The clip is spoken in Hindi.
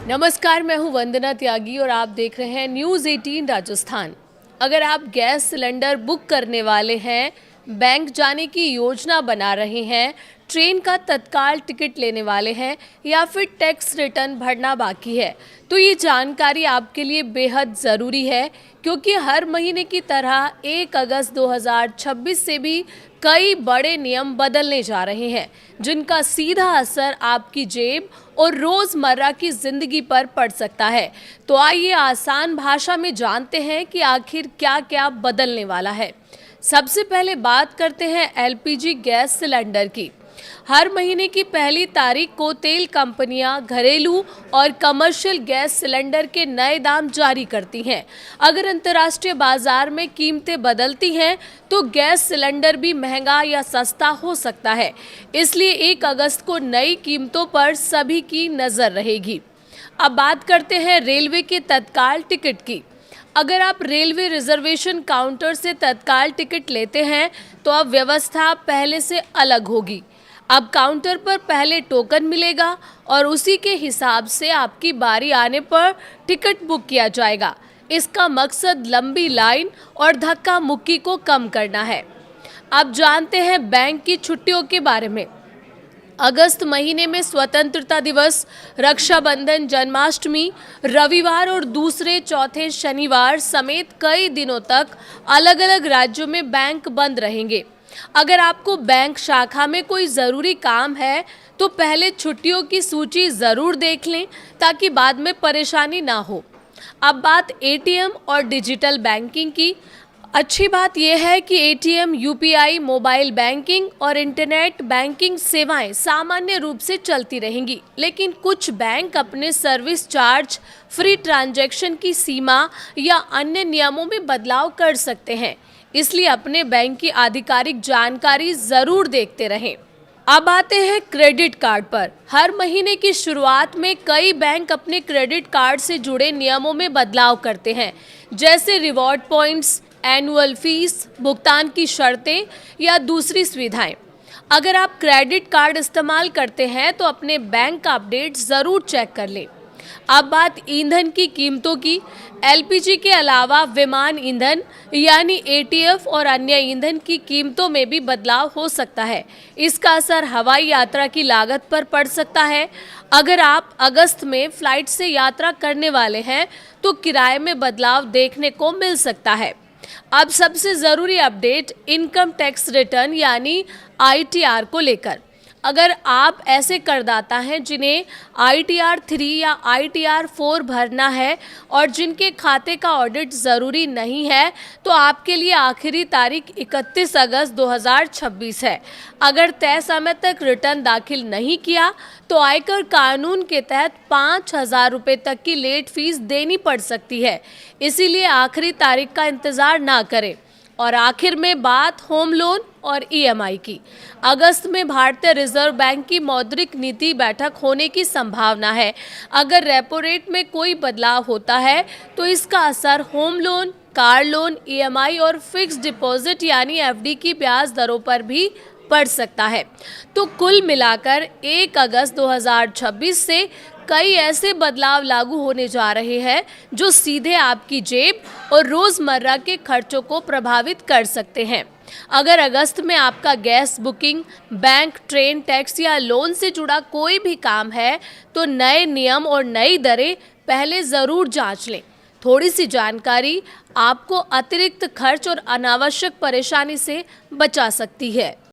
नमस्कार, मैं हूं वंदना त्यागी और आप देख रहे हैं न्यूज़ 18 राजस्थान। अगर आप गैस सिलेंडर बुक करने वाले हैं, बैंक जाने की योजना बना रहे हैं, ट्रेन का तत्काल टिकट लेने वाले हैं या फिर टैक्स रिटर्न भरना बाकी है, तो ये जानकारी आपके लिए बेहद ज़रूरी है, क्योंकि हर महीने की तरह 1 अगस्त 2026 से भी कई बड़े नियम बदलने जा रहे हैं, जिनका सीधा असर आपकी जेब और रोज़मर्रा की ज़िंदगी पर पड़ सकता है। तो आइए आसान भाषा में जानते हैं कि आखिर क्या क्या बदलने वाला है। सबसे पहले बात करते हैं एलपीजी गैस सिलेंडर की। हर महीने की पहली तारीख को तेल कंपनियां घरेलू और कमर्शियल गैस सिलेंडर के नए दाम जारी करती हैं। अगर अंतर्राष्ट्रीय बाजार में कीमतें बदलती हैं तो गैस सिलेंडर भी महंगा या सस्ता हो सकता है। इसलिए 1 अगस्त को नई कीमतों पर सभी की नज़र रहेगी। अब बात करते हैं रेलवे के तत्काल टिकट की। अगर आप रेलवे रिजर्वेशन काउंटर से तत्काल टिकट लेते हैं तो अब व्यवस्था पहले से अलग होगी। अब काउंटर पर पहले टोकन मिलेगा और उसी के हिसाब से आपकी बारी आने पर टिकट बुक किया जाएगा। इसका मकसद लंबी लाइन और धक्का मुक्की को कम करना है। अब जानते हैं बैंक की छुट्टियों के बारे में। अगस्त महीने में स्वतंत्रता दिवस, रक्षाबंधन, जन्माष्टमी, रविवार और दूसरे चौथे शनिवार समेत कई दिनों तक अलग अलग राज्यों में बैंक बंद रहेंगे। अगर आपको बैंक शाखा में कोई ज़रूरी काम है तो पहले छुट्टियों की सूची ज़रूर देख लें, ताकि बाद में परेशानी ना हो। अब बात एटीएम और डिजिटल बैंकिंग की। अच्छी बात यह है कि एटीएम, यूपीआई, मोबाइल बैंकिंग और इंटरनेट बैंकिंग सेवाएं सामान्य रूप से चलती रहेंगी, लेकिन कुछ बैंक अपने सर्विस चार्ज, फ्री ट्रांजैक्शन की सीमा या अन्य नियमों में बदलाव कर सकते हैं। इसलिए अपने बैंक की आधिकारिक जानकारी ज़रूर देखते रहें। अब आते हैं क्रेडिट कार्ड पर। हर महीने की शुरुआत में कई बैंक अपने क्रेडिट कार्ड से जुड़े नियमों में बदलाव करते हैं, जैसे रिवॉर्ड पॉइंट्स, एनुअल फीस, भुगतान की शर्तें या दूसरी सुविधाएं। अगर आप क्रेडिट कार्ड इस्तेमाल करते हैं तो अपने बैंक का अपडेट ज़रूर चेक कर लें। अब बात ईंधन की कीमतों की। एलपीजी के अलावा विमान ईंधन यानी एटीएफ और अन्य ईंधन की कीमतों में भी बदलाव हो सकता है। इसका असर हवाई यात्रा की लागत पर पड़ सकता है। अगर आप अगस्त में फ्लाइट से यात्रा करने वाले हैं तो किराए में बदलाव देखने को मिल सकता है। अब सबसे ज़रूरी अपडेट इनकम टैक्स रिटर्न यानी आईटीआर को लेकर। अगर आप ऐसे करदाता हैं जिन्हें आईटीआर 3 या आईटीआर 4 भरना है और जिनके खाते का ऑडिट ज़रूरी नहीं है, तो आपके लिए आखिरी तारीख 31 अगस्त 2026 है। अगर तय समय तक रिटर्न दाखिल नहीं किया तो आयकर कानून के तहत 5,000 रुपये तक की लेट फीस देनी पड़ सकती है। इसीलिए आखिरी तारीख का इंतज़ार ना करें। और आखिर में बात होम लोन और ईएमआई की। अगस्त में भारतीय रिजर्व बैंक की मौद्रिक नीति बैठक होने की संभावना है। अगर रेपो रेट में कोई बदलाव होता है तो इसका असर home loan, car loan, EMI और फिक्स डिपॉजिट यानी एफडी की ब्याज दरों पर भी पड़ सकता है। तो कुल मिलाकर 1 अगस्त 2026 से कई ऐसे बदलाव लागू होने जा रहे हैं जो सीधे आपकी जेब और रोज़मर्रा के खर्चों को प्रभावित कर सकते हैं। अगर अगस्त में आपका gas booking, bank, train, tax या लोन से जुड़ा कोई भी काम है तो नए नियम और नई दरें पहले ज़रूर जांच लें। थोड़ी सी जानकारी आपको अतिरिक्त खर्च और अनावश्यक परेशानी से बचा सकती है।